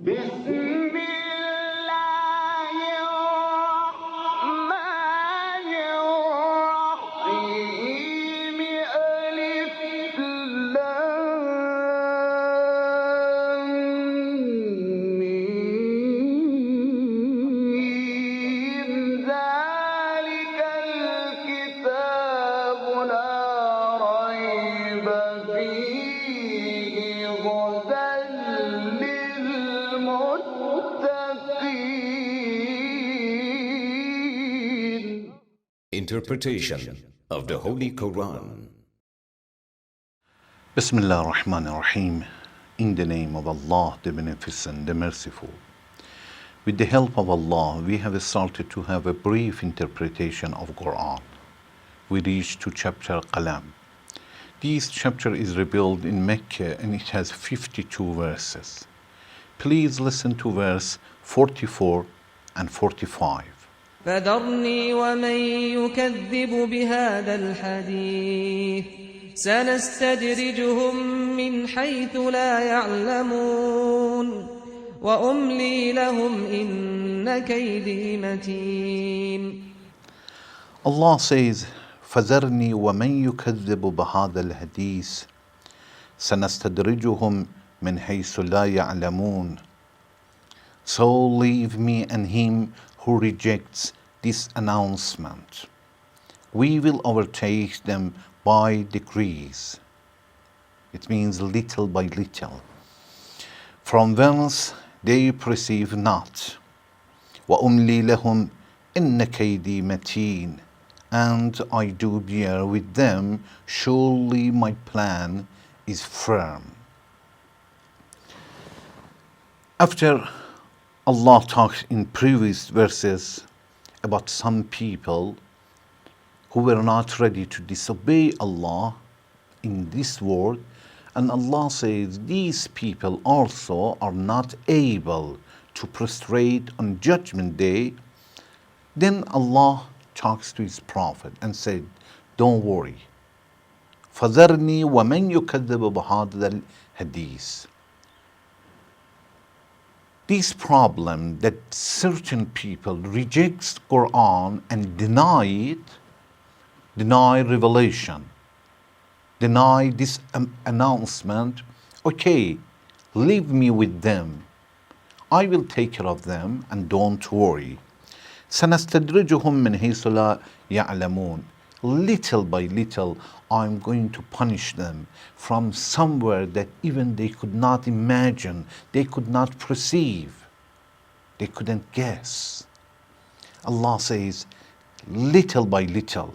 بسم الله الرحمن الرحيم ألف لام ميم ذلك الكتاب لا ريب فيه هدى للمتقين. Interpretation of the Holy Quran. Bismillah ar-Rahman ar-Rahim. In the name of Allah, the Beneficent, the Merciful. With the help of Allah, we have started to have a brief interpretation of Quran. We reached to chapter Al-Qalam. This chapter is revealed in Mecca and it has 52 verses. Please listen to verse 44 and 45. فذرني ومن يكذب بهذا الحديث سنستدرجهم من حيث لا يعلمون وأملي لهم إن كيدي متين. Allah says, فَذَرْنِي وَمَنْ يُكَذِّبُ بَهَذَا الْحَدِيثِ سَنَسْتَدْرِجُهُمْ مِنْ حَيْثُ لَا يَعْلَمُونَ. So leave me and him who rejects this announcement. We will overtake them by degrees. It means little by little. From whence they perceive not. وَأُمْلِي لَهُمْ إِنَّ كَيْدِي مَتِينٌ. And I do bear with them, surely my plan is firm. After Allah talks in previous verses about some people who were not ready to disobey Allah in this world, and Allah says these people also are not able to prostrate on Judgment Day, then Allah talks to his Prophet and said, don't worry. فَذَرْنِي وَمَنْ يُكَذِّبُ بِهَذَا الْحَدِيثِ. This problem that certain people rejects Quran and deny it, deny revelation, deny this announcement, okay, leave me with them. I will take care of them and don't worry. سَنَسْتَدْرِجُهُمْ مِنْ حَيْثُ لَا يَعْلَمُونَ. Little by little, I'm going to punish them from somewhere that even they could not imagine, they could not perceive, they couldn't guess. Allah says, little by little.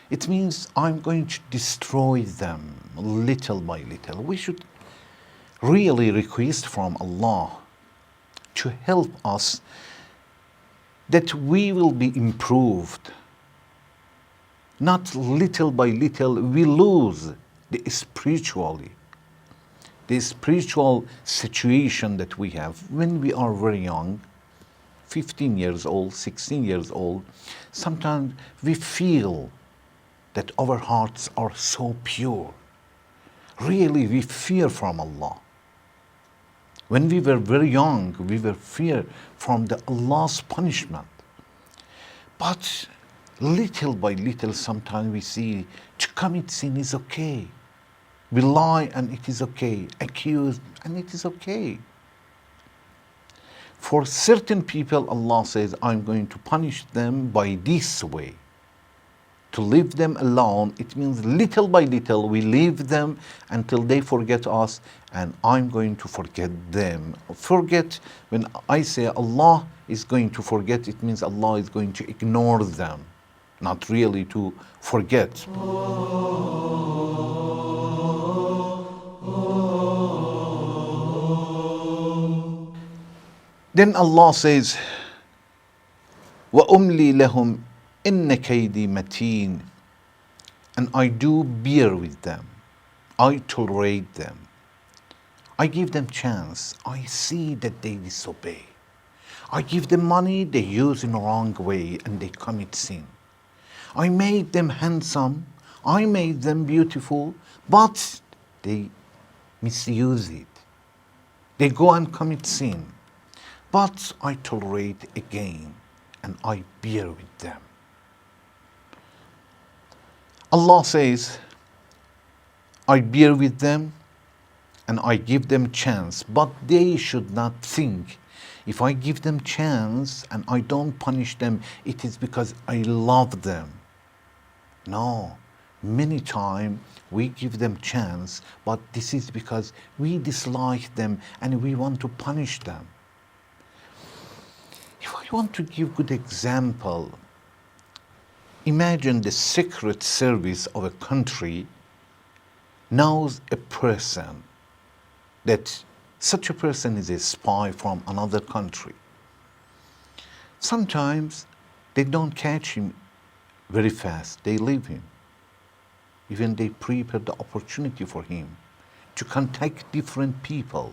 It means I'm going to destroy them little by little. We should really request from Allah to help us that we will be improved. Not little by little we lose the spiritual situation that we have when we are very young, 15 years old, 16 years old. Sometimes we feel that our hearts are so pure. Really, we fear from Allah. When we were very young, we were fear from the Allah's punishment. But little by little, sometimes we see to commit sin is okay. We lie and it is okay. Accuse and it is okay. For certain people, Allah says, I'm going to punish them by this way. To leave them alone, it means little by little we leave them until they forget us, and I'm going to forget them. Forget, when I say Allah is going to forget, it means Allah is going to ignore them, not really to forget. Then Allah says, وَأُمْلِي لَهُمْ إِنَّ كَيْدِي مَتِينٌ. And I do bear with them. I tolerate them. I give them chance. I see that they disobey. I give them money, they use in a wrong way and they commit sin. I made them handsome. I made them beautiful, but they misuse it. They go and commit sin. But I tolerate again and I bear with them. Allah says, I bear with them and I give them chance, but they should not think if I give them chance and I don't punish them, it is because I love them. No, many times we give them chance, but this is because we dislike them and we want to punish them. If I want to give good example, imagine the secret service of a country knows a person that such a person is a spy from another country. Sometimes they don't catch him very fast, they leave him. Even they prepare the opportunity for him to contact different people.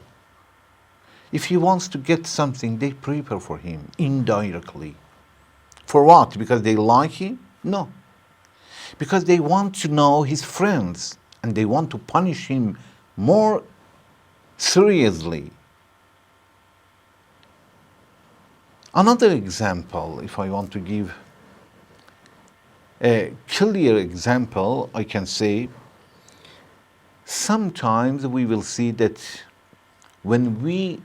If he wants to get something, they prepare for him indirectly. For what? Because they like him? No. Because they want to know his friends and they want to punish him more seriously. Another example, if I want to give a clear example, I can say sometimes we will see that when we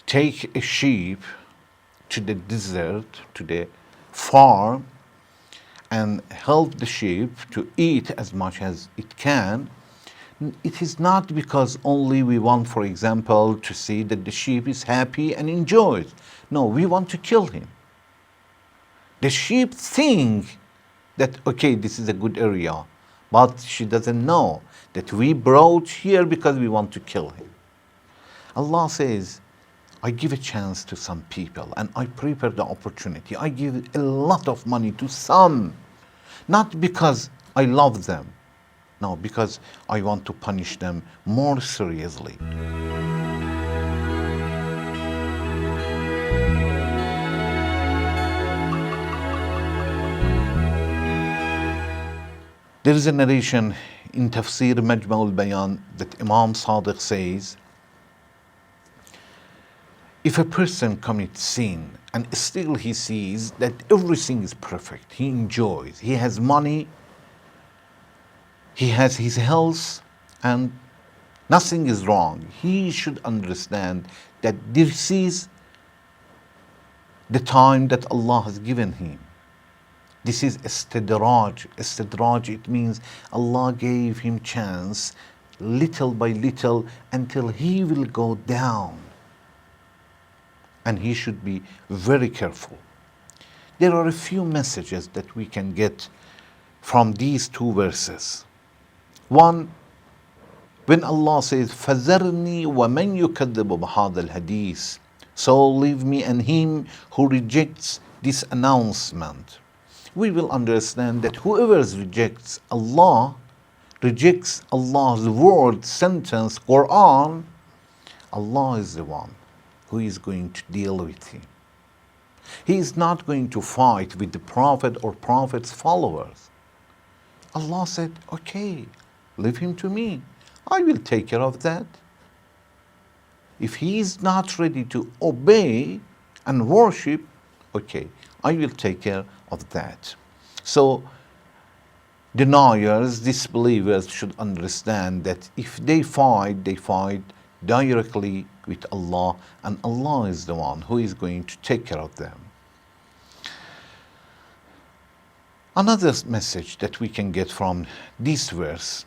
take a sheep to the desert, to the farm, and help the sheep to eat as much as it can, it is not because only we want, for example, to see that the sheep is happy and enjoys. No, we want to kill him. The sheep think that, okay, this is a good area, but she doesn't know that we brought here because we want to kill him. Allah says, I give a chance to some people and I prepare the opportunity. I give a lot of money to some, not because I love them, no, because I want to punish them more seriously. There is a narration in Tafsir Majma' al-Bayan that Imam Sadiq says, if a person commits sin and still he sees that everything is perfect, he enjoys, he has money, he has his health, and nothing is wrong, he should understand that this is the time that Allah has given him. This is istidraj. Istidraj, it means Allah gave him chance little by little until he will go down. And he should be very careful. There are a few messages that we can get from these two verses. One, when Allah says, فَذَرْنِي وَمَنْ يُكَذِّبُ بِهَذَا الْحَدِيثِ, so leave me and him who rejects this announcement. We will understand that whoever rejects Allah, rejects Allah's word, sentence, Quran, Allah is the one who is going to deal with him. He is not going to fight with the Prophet or Prophet's followers. Allah said, okay, leave him to me. I will take care of that. If he is not ready to obey and worship, okay, I will take care of that. So, deniers, disbelievers should understand that if they fight directly with Allah, and Allah is the one who is going to take care of them. Another message that we can get from this verse,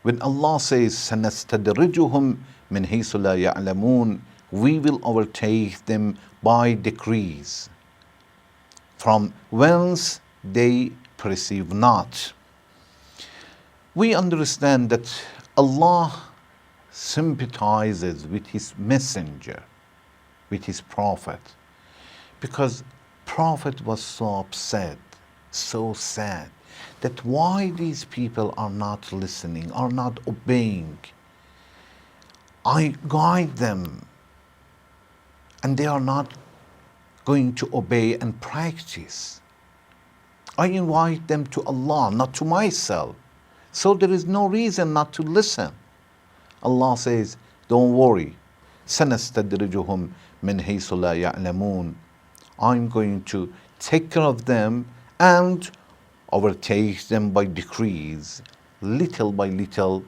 when Allah says, سَنَسْتَدْرِجُهُمْ مِنْ حَيْثُ لَا يَعْلَمُونَ, we will overtake them by decrees, from whence they perceive not. We understand that Allah sympathizes with his messenger, with his prophet, because prophet was so upset, so sad, that why these people are not listening, are not obeying. I guide them and they are not going to obey and practice. I invite them to Allah, not to myself. So there is no reason not to listen. Allah says, don't worry. سَنَسْتَدْرِجُهُمْ مِنْ حَيْثُ لَا يَعْلَمُونَ. I'm going to take care of them and overtake them by degrees, little by little,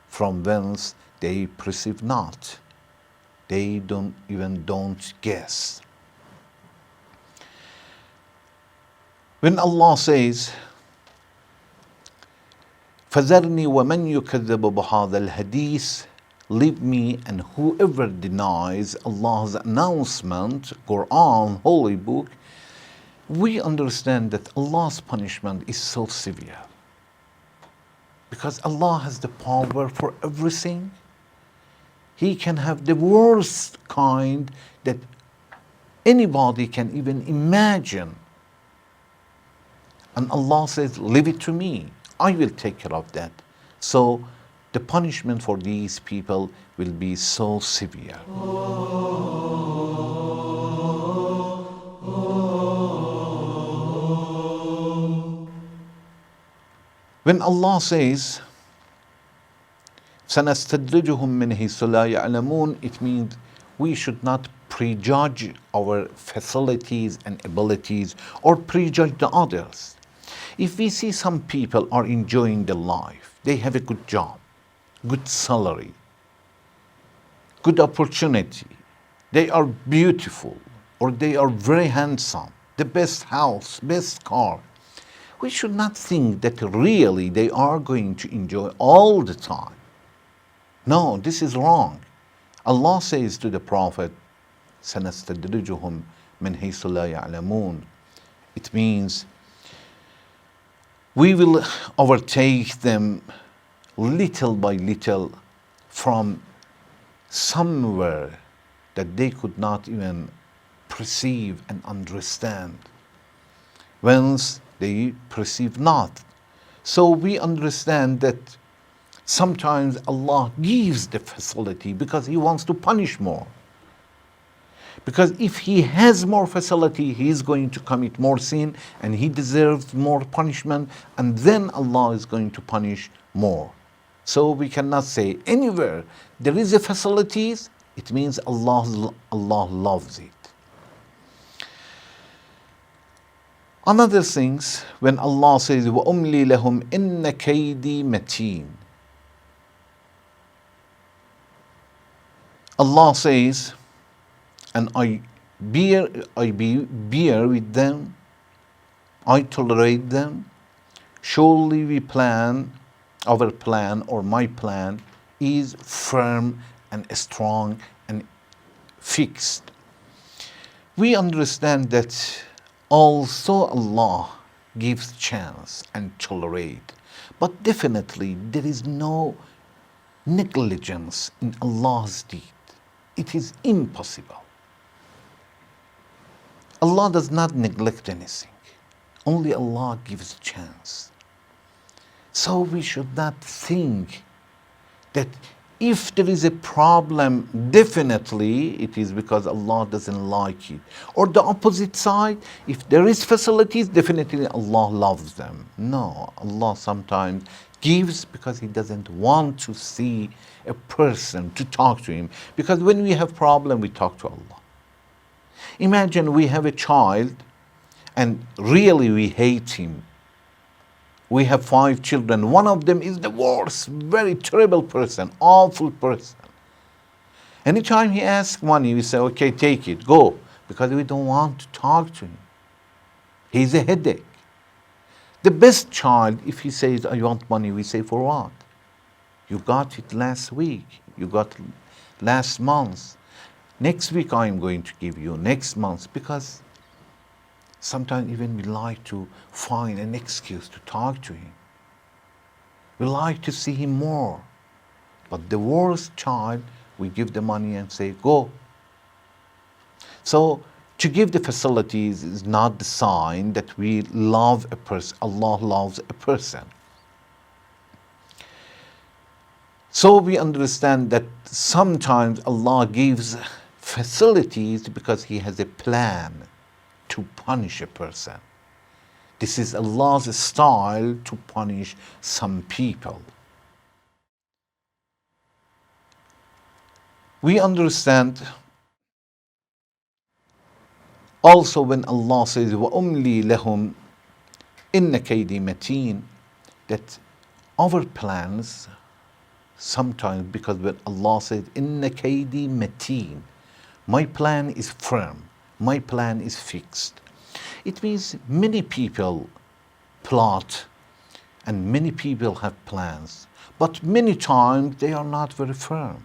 from whence they perceive not. They don't guess. When Allah says, فَذَرْنِي وَمَنْ يُكَذِّبُ بِهَذَا الْحَدِيثِ, leave me and whoever denies Allah's announcement, Quran, Holy Book, we understand that Allah's punishment is so severe. Because Allah has the power for everything. He can have the worst kind that anybody can even imagine. And Allah says, leave it to me. I will take care of that. So the punishment for these people will be so severe. When Allah says, سَنَسْتَدْرِجُهُمْ مِنْ حَيْثُ لَا يَعْلَمُونَ, it means we should not prejudge our facilities and abilities or prejudge the others. If we see some people are enjoying their life, they have a good job, good salary, good opportunity, they are beautiful, or they are very handsome, the best house, best car, we should not think that really they are going to enjoy all the time. No, this is wrong. Allah says to the Prophet, سَنَسْتَدْرِجُهُمْ مِنْ حَيْثُ لَا يَعْلَمُونَ. It means we will overtake them little by little from somewhere that they could not even perceive and understand, whence they perceive not. So we understand that sometimes Allah gives the facility because He wants to punish more. Because if He has more facility, He is going to commit more sin and He deserves more punishment, and then Allah is going to punish more. So we cannot say anywhere there is a facilities, it means Allah loves it. Another things, when Allah says, وَأُمْلِي لَهُمْ إِنَّ كَيْدِي مَتِينٌ, Allah says, and I bear with them, I tolerate them. Surely we plan, our plan or my plan is firm and strong and fixed. We understand that also Allah gives chance and tolerate, but definitely there is no negligence in Allah's deed. It is impossible. Allah does not neglect anything. Only Allah gives a chance. So we should not think that if there is a problem, definitely it is because Allah doesn't like it. Or the opposite side, if there is facilities, definitely Allah loves them. No, Allah sometimes gives because He doesn't want to see a person to talk to Him. Because when we have problem, we talk to Allah. Imagine we have a child and really we hate him. We have 5 children. One of them is the worst, very terrible person, awful person. Anytime he asks money, we say, okay, take it, go. Because we don't want to talk to him. He's a headache. The best child, if he says, I want money, we say, for what? You got it last week. You got it last month. Next week I'm going to give you, next month. Because sometimes even we like to find an excuse to talk to him. We like to see him more. But the worst child, we give the money and say, go. So to give the facilities is not the sign that we love a person. Allah loves a person. So we understand that sometimes Allah gives facilities because He has a plan to punish a person. This is Allah's style to punish some people. We understand also when Allah says, وَأُمْلِي لَهُمْ إِنَّ كَيْدِي مَتِينٌ, that our plans sometimes, because when Allah says, إِنَّ كَيْدِي مَتِينٌ, my plan is firm, my plan is fixed. It means many people plot and many people have plans, but many times they are not very firm.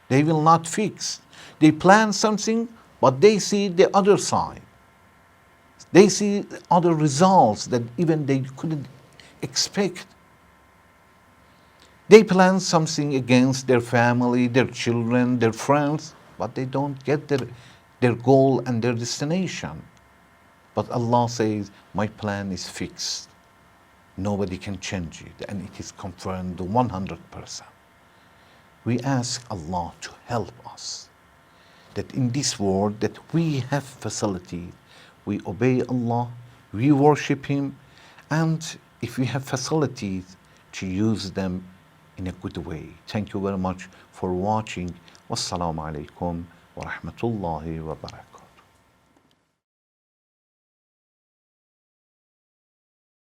They will not fix. They plan something, but they see the other side. They see other results that even they couldn't expect. They plan something against their family, their children, their friends, but they don't get their goal and their destination. But Allah says, my plan is fixed. Nobody can change it, and it is confirmed 100%. We ask Allah to help us, that in this world that we have facilities, we obey Allah, we worship Him, and if we have facilities, to use them in a good way. Thank you very much for watching. Wassalamu alaikum wa rahmatullahi wa barakatuh.